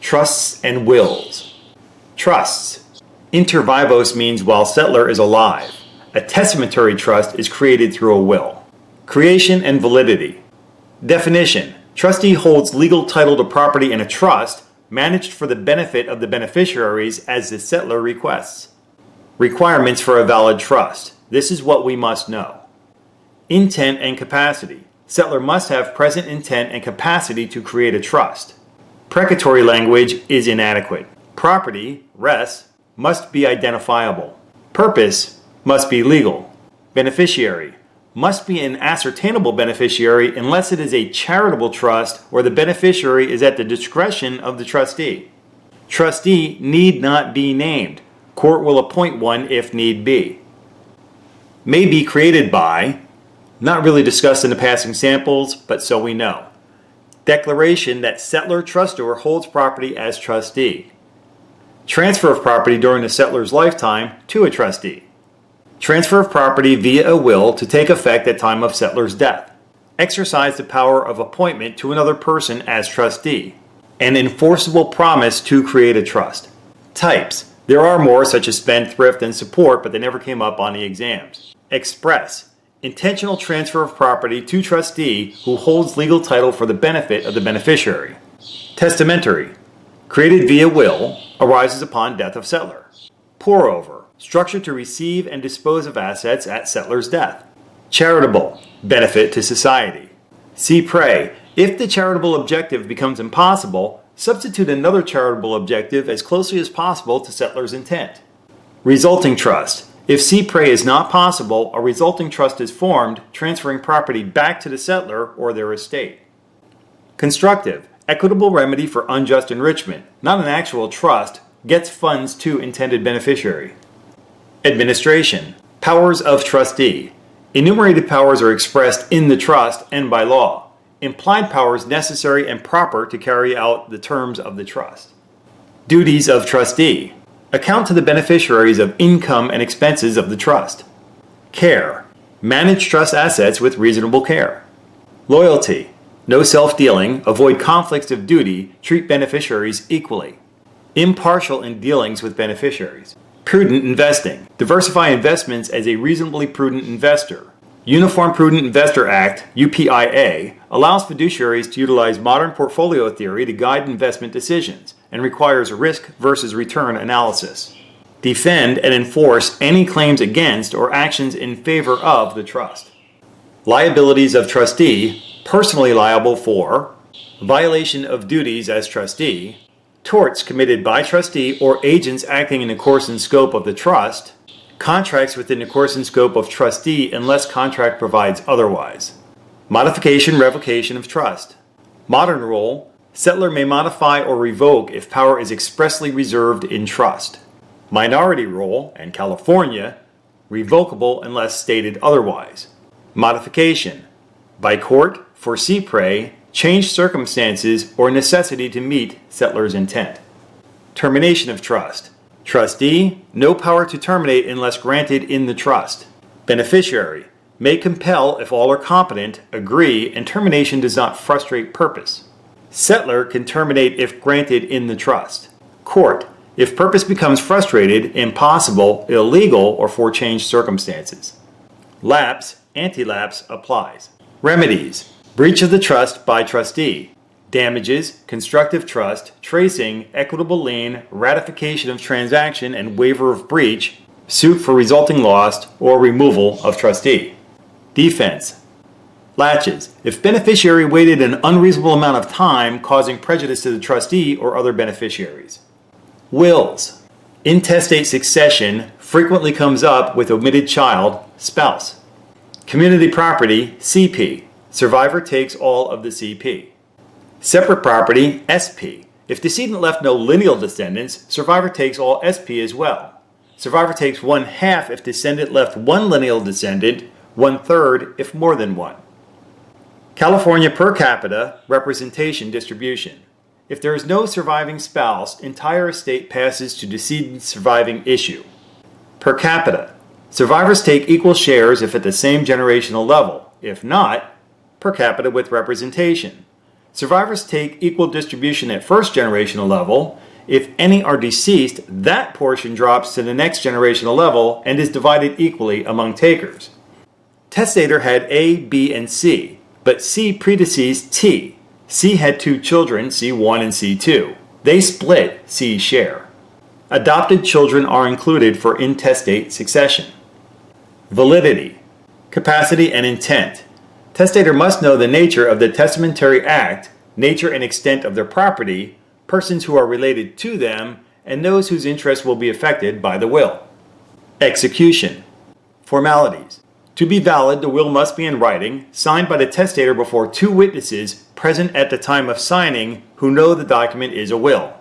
Trusts and wills. Trusts. Inter vivos means while settlor is alive. A testamentary trust is created through a will. Creation and validity. Definition. Trustee holds legal title to property in a trust managed for the benefit of the beneficiaries as the settlor requests. Requirements for a valid trust. This is what we must know. Intent and capacity. Settlor must have present intent and capacity to create a trust. Precatory language is inadequate. Property, res, must be identifiable. Purpose must be legal. Beneficiary must be an ascertainable beneficiary unless it is a charitable trust or the beneficiary is at the discretion of the trustee. Trustee need not be named. Court will appoint one if need be. May be created by, not really discussed in the passing samples, but so we know. Declaration that settlor trustor holds property as trustee. Transfer of property during the settlor's lifetime to a trustee. Transfer of property via a will to take effect at time of settlor's death. Exercise the power of appointment to another person as trustee. An enforceable promise to create a trust. Types. There are more such as spendthrift and support, but they never came up on the exams. Express. Intentional transfer of property to trustee who holds legal title for the benefit of the beneficiary. Testamentary. Created via will, arises upon death of settlor. Pour over. Structure to receive and dispose of assets at settlor's death. Charitable. Benefit to society. See pray. If the charitable objective becomes impossible, substitute another charitable objective as closely as possible to settlor's intent. Resulting trust. If see pray is not possible, a resulting trust is formed, transferring property back to the settlor or their estate. Constructive. Equitable remedy for unjust enrichment, not an actual trust, gets funds to intended beneficiary. Administration. Powers of trustee. Enumerated powers are expressed in the trust and by law. Implied powers necessary and proper to carry out the terms of the trust. Duties of trustee. Account to the beneficiaries of income and expenses of the trust. Care. Manage trust assets with reasonable care. Loyalty. No self-dealing, avoid conflicts of duty, treat beneficiaries equally. Impartial in dealings with beneficiaries. Prudent investing. Diversify investments as a reasonably prudent investor. Uniform Prudent Investor Act, UPIA, allows fiduciaries to utilize modern portfolio theory to guide investment decisions and requires risk versus return analysis. Defend and enforce any claims against or actions in favor of the trust. Liabilities of trustee. Personally liable for violation of duties as trustee, torts committed by trustee or agents acting in the course and scope of the trust, contracts within the course and scope of trustee unless contract provides otherwise. Modification, revocation of trust. Modern rule, settlor may modify or revoke if power is expressly reserved in trust. Minority rule, and California, revocable unless stated otherwise. Modification, by court, for see pray, changed circumstances or necessity to meet settlor's intent. Termination of trust. Trustee, no power to terminate unless granted in the trust. Beneficiary, may compel if all are competent, agree, and termination does not frustrate purpose. Settlor can terminate if granted in the trust. Court, if purpose becomes frustrated, impossible, illegal, or for changed circumstances. Lapse, anti-lapse applies. Remedies. Breach of the trust by trustee. Damages, constructive trust, tracing, equitable lien, ratification of transaction and waiver of breach, suit for resulting loss, or removal of trustee. Defense. Latches. If beneficiary waited an unreasonable amount of time causing prejudice to the trustee or other beneficiaries. Wills. Intestate succession frequently comes up with omitted child, spouse. Community property, CP. Survivor takes all of the CP. Separate property, SP. If decedent left no lineal descendants, survivor takes all SP as well. Survivor takes 1/2 if descendant left one lineal descendant, 1/3 if more than one. California per capita representation distribution. If there is no surviving spouse, entire estate passes to decedent's surviving issue. Per capita. Survivors take equal shares if at the same generational level. If not, per capita with representation. Survivors take equal distribution at first generational level. If any are deceased, that portion drops to the next generational level and is divided equally among takers. Testator had A, B, and C, but C predeceased T. C had two children, C1 and C2. They split C's share. Adopted children are included for intestate succession. Validity, capacity, and intent. Testator must know the nature of the testamentary act, nature and extent of their property, persons who are related to them, and those whose interests will be affected by the will. Execution. Formalities. To be valid, the will must be in writing, signed by the testator before two witnesses present at the time of signing who know the document is a will.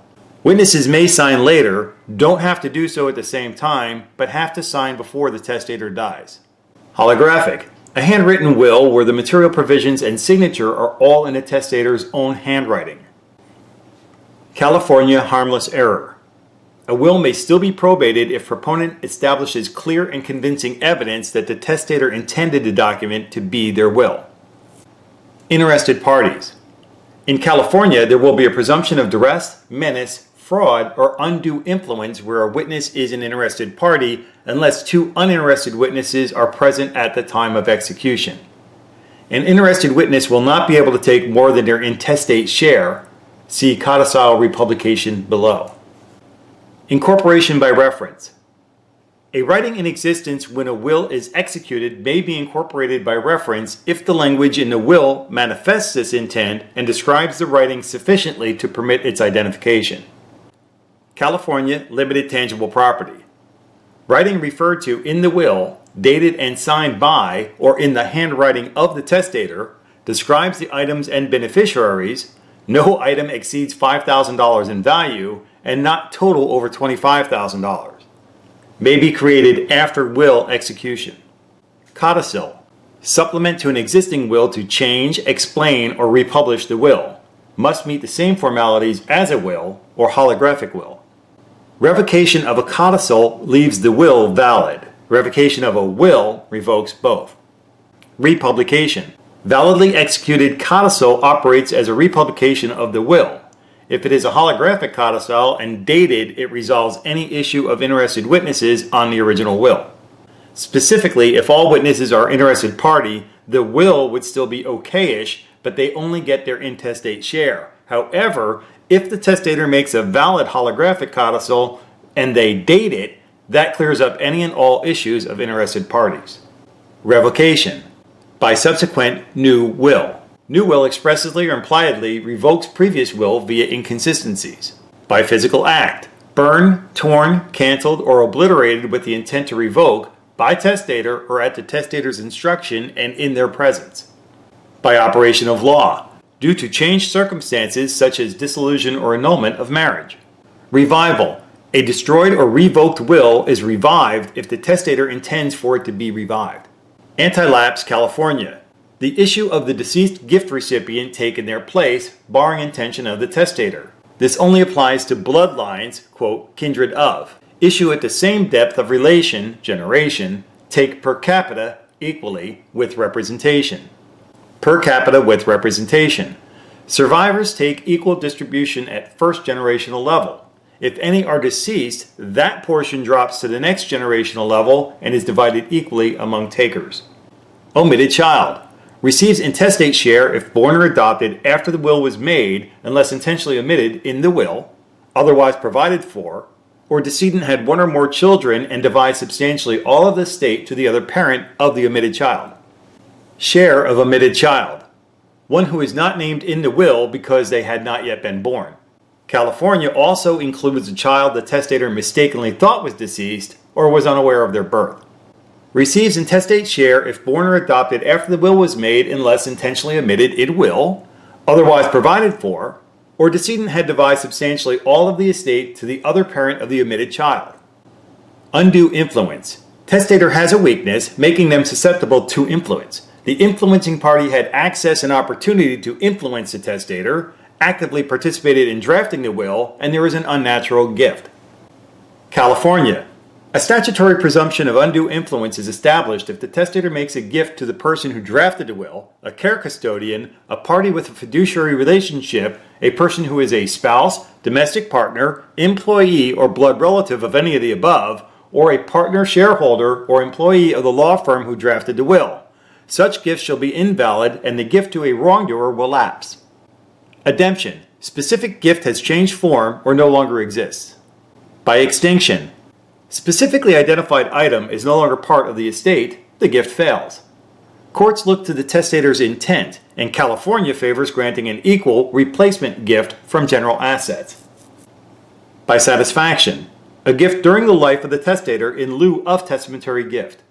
Witnesses may sign later, don't have to do so at the same time, but have to sign before the testator dies. Holographic. A handwritten will where the material provisions and signature are all in the testator's own handwriting. California harmless error. A will may still be probated if proponent establishes clear and convincing evidence that the testator intended the document to be their will. Interested parties. In California, there will be a presumption of duress, menace, fraud, or undue influence where a witness is an interested party unless two uninterested witnesses are present at the time of execution. An interested witness will not be able to take more than their intestate share. See codicil republication below. Incorporation by reference. A writing in existence when a will is executed may be incorporated by reference if the language in the will manifests this intent and describes the writing sufficiently to permit its identification. California limited tangible property. Writing referred to in the will, dated and signed by, or in the handwriting of the testator, describes the items and beneficiaries. No item exceeds $5,000 in value and not total over $25,000. May be created after will execution. Codicil. Supplement to an existing will to change, explain, or republish the will. Must meet the same formalities as a will or holographic will. Revocation of a codicil leaves the will valid. Revocation of a will revokes both. Republication. Validly executed codicil operates as a republication of the will. If it is a holographic codicil and dated, it resolves any issue of interested witnesses on the original will. Specifically, if all witnesses are interested party, the will would still be okay-ish, but they only get their intestate share. However, if the testator makes a valid holographic codicil and they date it, that clears up any and all issues of interested parties. Revocation. By subsequent new will. New will expressly or impliedly revokes previous will via inconsistencies. By physical act. Burned, torn, canceled, or obliterated with the intent to revoke by testator or at the testator's instruction and in their presence. By operation of law. Due to changed circumstances such as dissolution or annulment of marriage. Revival. A destroyed or revoked will is revived if the testator intends for it to be revived. Anti-lapse California. The issue of the deceased gift recipient taking their place, barring intention of the testator. This only applies to bloodlines, quote, kindred of. Issue at the same depth of relation, generation, take per capita equally with representation. Per capita with representation. Survivors take equal distribution at first generational level. If any are deceased, that portion drops to the next generational level and is divided equally among takers. Omitted child. Receives intestate share if born or adopted after the will was made unless intentionally omitted in the will, otherwise provided for, or decedent had one or more children and divides substantially all of the estate to the other parent of the omitted child. Share of omitted child. One who is not named in the will because they had not yet been born. California also includes a child the testator mistakenly thought was deceased or was unaware of their birth. Receives intestate share if born or adopted after the will was made unless intentionally omitted in will, otherwise provided for, or decedent had divided substantially all of the estate to the other parent of the omitted child. Undue influence. Testator has a weakness, making them susceptible to influence. The influencing party had access and opportunity to influence the testator, actively participated in drafting the will, and there is an unnatural gift. California. A statutory presumption of undue influence is established if the testator makes a gift to the person who drafted the will, a care custodian, a party with a fiduciary relationship, a person who is a spouse, domestic partner, employee, or blood relative of any of the above, or a partner, shareholder, or employee of the law firm who drafted the will. Such gifts shall be invalid, and the gift to a wrongdoer will lapse. Ademption. Specific gift has changed form or no longer exists. By extinction. Specifically identified item is no longer part of the estate, the gift fails. Courts look to the testator's intent, and California favors granting an equal replacement gift from general assets. By satisfaction. A gift during the life of the testator in lieu of testamentary gift.